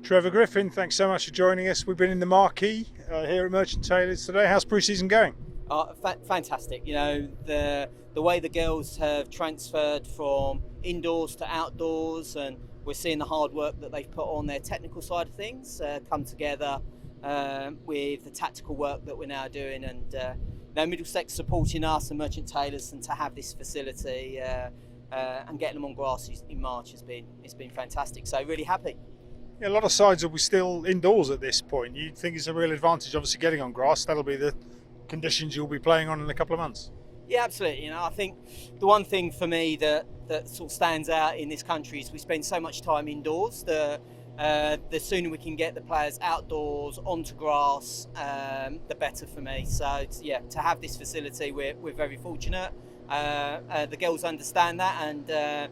Trevor, Griffin, thanks so much for joining us. We've been in the marquee here at Merchant Taylors today. How's pre-season going? Fantastic. The way the girls have transferred from indoors to outdoors, and we're seeing the hard work that they've put on their technical side of things come together with the tactical work that we're now doing, and Middlesex supporting us and Merchant Taylors, and to have this facility and getting them on grass in March has been fantastic. So really happy. Yeah, a lot of sides will be still indoors at this point. You think it's a real advantage, obviously, getting on grass. That'll be the conditions you'll be playing on in a couple of months. Yeah, absolutely. I think the one thing for me that sort of stands out in this country is we spend so much time indoors. The sooner we can get the players outdoors onto grass, the better for me. So yeah, to have this facility, we're very fortunate. The girls understand that, and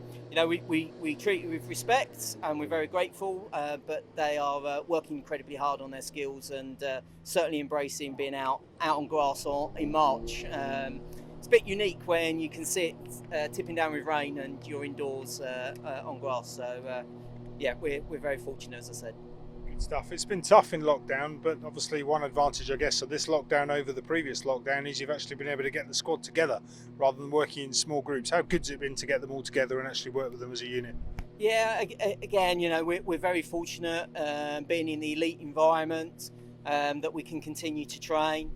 we treat you with respect, and we're very grateful. But they are working incredibly hard on their skills, and certainly embracing being out on grass or in March. It's a bit unique when you can see it tipping down with rain and you're indoors on grass. So yeah, we're very fortunate, as I said. Good stuff. It's been tough in lockdown, but obviously one advantage, I guess, of this lockdown over the previous lockdown is you've actually been able to get the squad together rather than working in small groups. How good's it been to get them all together and actually work with them as a unit? Yeah, again, we're very fortunate being in the elite environment that we can continue to train.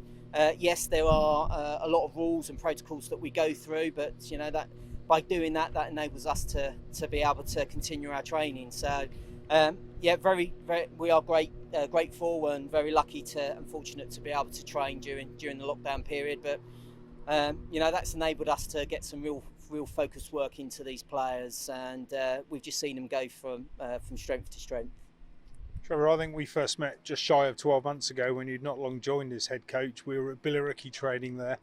Yes, there are a lot of rules and protocols that we go through, but that by doing that enables us to be able to continue our training. So yeah, we are grateful and very lucky and fortunate to be able to train during the lockdown period. But that's enabled us to get some real focused work into these players, and we've just seen them go from strength to strength. Trevor, I think we first met just shy of 12 months ago when you'd not long joined as head coach. We were at Billericay training there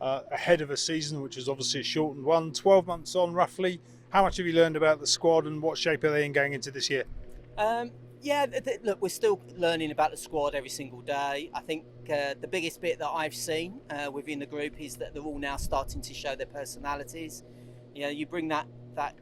ahead of a season, which is obviously a shortened one. 12 months on, roughly. How much have you learned about the squad, and what shape are they in going into this year? Yeah, look, we're still learning about the squad every single day. I think the biggest bit that I've seen within the group is that they're all now starting to show their personalities. You bring that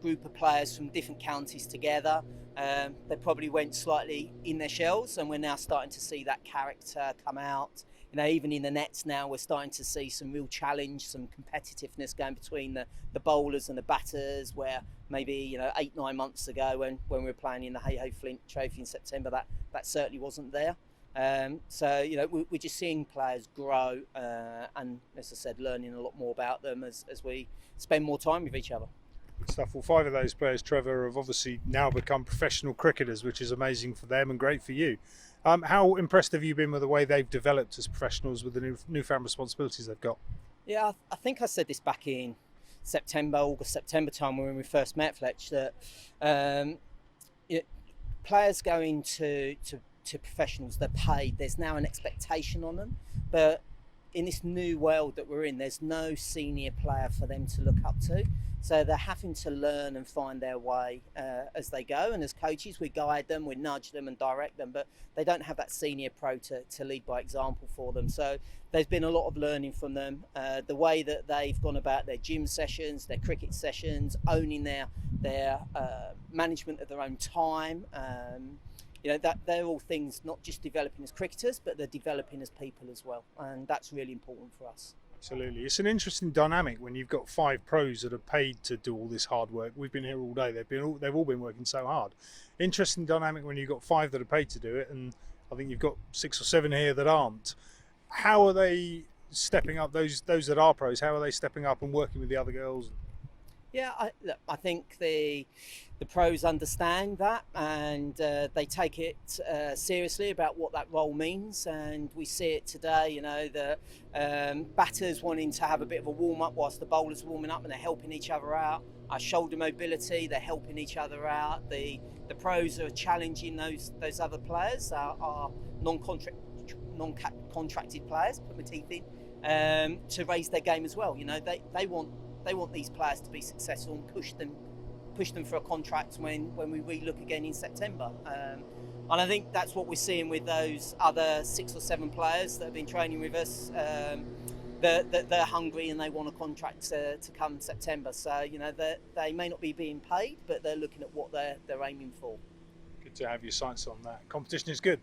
group of players from different counties together. They probably went slightly in their shells, and we're now starting to see that character come out. Even in the nets now, we're starting to see some real challenge, some competitiveness going between the bowlers and the batters, where maybe 8-9 months ago when we were playing in the Hey Ho Flint Trophy in September, that certainly wasn't there. So we're just seeing players grow, and as I said, learning a lot more about them as we spend more time with each other. Good stuff. Well, 5 of those players, Trevor, have obviously now become professional cricketers, which is amazing for them and great for you. How impressed have you been with the way they've developed as professionals with the newfound responsibilities they've got? Yeah, I think I said this back in August, September time when we first met, Fletch, that players going to professionals, they're paid. There's now an expectation on them, but in this new world that we're in, there's no senior player for them to look up to. So they're having to learn and find their way as they go. And as coaches, we guide them, we nudge them and direct them, but they don't have that senior pro to lead by example for them. So there's been a lot of learning from them. The way that they've gone about their gym sessions, their cricket sessions, owning their management of their own time. That they're all things not just developing as cricketers, but they're developing as people as well. And that's really important for us. Absolutely. It's an interesting dynamic when you've got 5 pros that are paid to do all this hard work. We've been here all day. They've all been working so hard. Interesting dynamic when you've got 5 that are paid to do it, and I think you've got 6 or 7 here that aren't. How are they stepping up? Those that are pros, how are they stepping up and working with the other girls? Yeah, I think the pros understand that, and they take it seriously about what that role means. And we see it today, the batters wanting to have a bit of a warm-up whilst the bowlers are warming up, and they're helping each other out. Our shoulder mobility, they're helping each other out. The pros are challenging those other players, our non-contracted players, put my teeth in, to raise their game as well. They want these players to be successful and push them for a contract when we relook again in September. And I think that's what we're seeing with those other 6 or 7 players that have been training with us. They're hungry and they want a contract to come September. So they may not be being paid, but they're looking at what they're aiming for. Good to have your sights on that. Competition is good.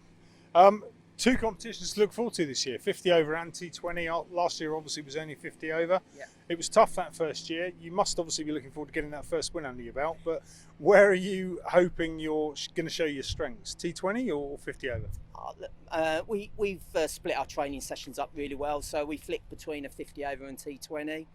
Two competitions to look forward to this year, 50 over and T20. Last year obviously was only 50 over. Yeah. It was tough that first year. You must obviously be looking forward to getting that first win under your belt, but where are you hoping you're going to show your strengths, T20 or 50 over? We've split our training sessions up really well, so we flick between a 50 over and T20.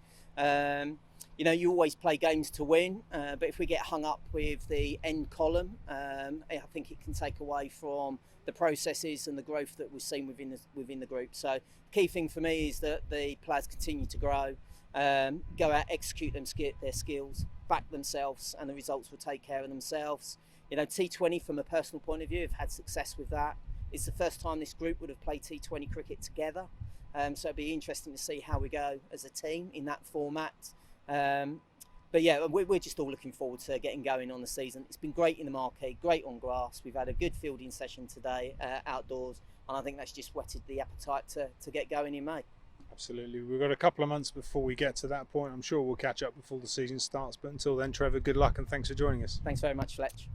You know, you always play games to win, but if we get hung up with the end column, I think it can take away from the processes and the growth that we've seen within the group. So key thing for me is that the players continue to grow, go out, execute their skills, back themselves, and the results will take care of themselves. You know, T20 from a personal point of view, have had success with that. It's the first time this group would have played T20 cricket together. So it'd be interesting to see how we go as a team in that format. But yeah, we're just all looking forward to getting going on the season. It's been great in the marquee, great on grass. We've had a good fielding session today outdoors, and I think that's just whetted the appetite to get going in May. Absolutely. We've got a couple of months before we get to that point. I'm sure we'll catch up before the season starts. But until then, Trevor, good luck and thanks for joining us. Thanks very much, Fletch.